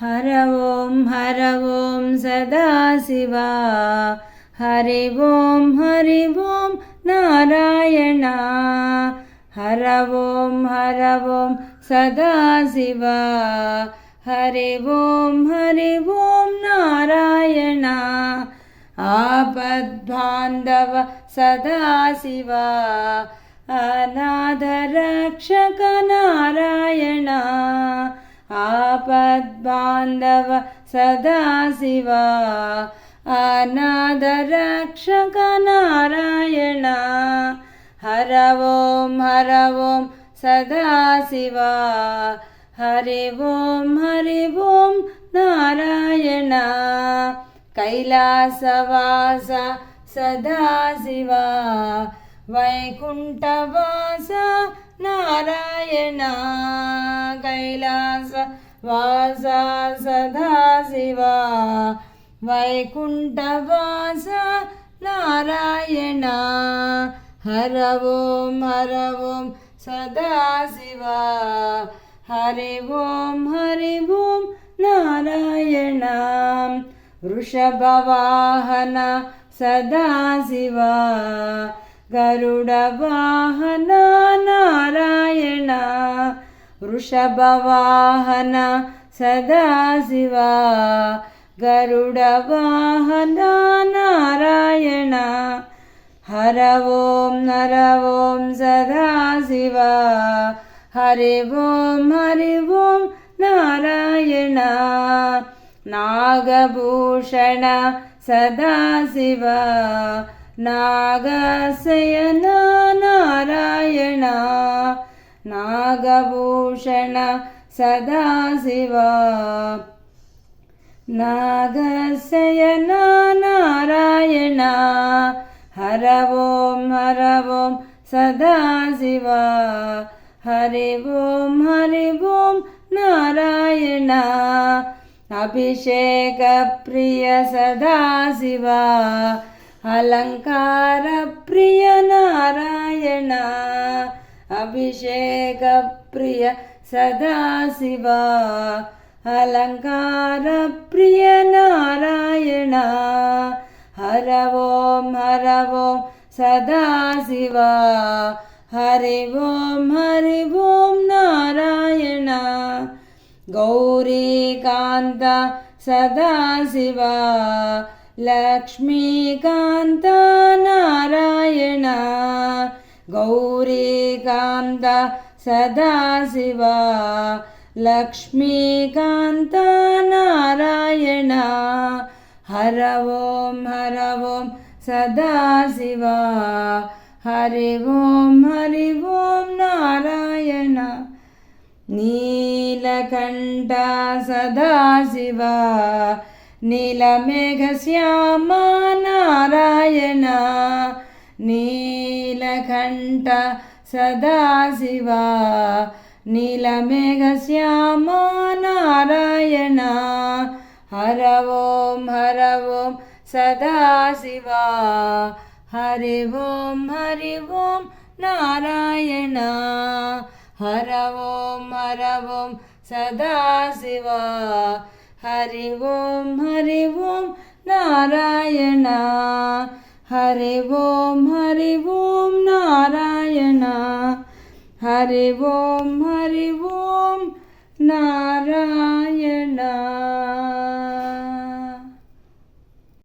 हर ओं सदाशिवा हरि ओं नारायण हर ओं सदाशिवा हरि ओं नारायण आपद्बान्धव सदाशिवा अनाथरक्षक नारायण आपद्बान्धव सदाशिवा अनाथरक्षक नारायण हर ओं सदाशिवा हरि ओं नारायण कैलासवास सदाशिवा वैकुण्ठवास नारायण कैलासवास सदाशिवा वैकुण्ठवास नारायण हर ओं सदाशिवा हरि ओं नारायण वृषभवाहन सदाशिवा गरुडवाहन नारायण वृषभवाहन सदाशिवा गरुडवाहन नारायण हर ओं सदाशिवा हरि ओं नारायण नागभूषण सदाशिवा नागशयन नारायण नागभूषण सदाशिवा नागशयन नारायण हर ओं सदाशिवा हरि ओं नारायण अभिषेक प्रिय सदाशिवा अलंकार प्रिय नारायण अभिषेक प्रिय सदाशिवा अलंकार प्रिय नारायण हर ओं सदाशिवा हरि ओं नारायण गौरीकान्त सदाशिवा लक्ष्मीकान्त नारायण गौरीकान्त सदाशिवा लक्ष्मीकान्त नारायण हर ओं सदाशिवा हरि ओं नारायण नीलकण्ठ सदाशिवा नीलमेघश्याम नारायण नीलकण्ठ सदाशिवा नीलमेघश्याम नारायण हर ओं सदाशिवा हरि ओं नारायण हर ओं सदाशिवा हरि ओं नारायण हरि ओं नारायण हरि ओं नारायण।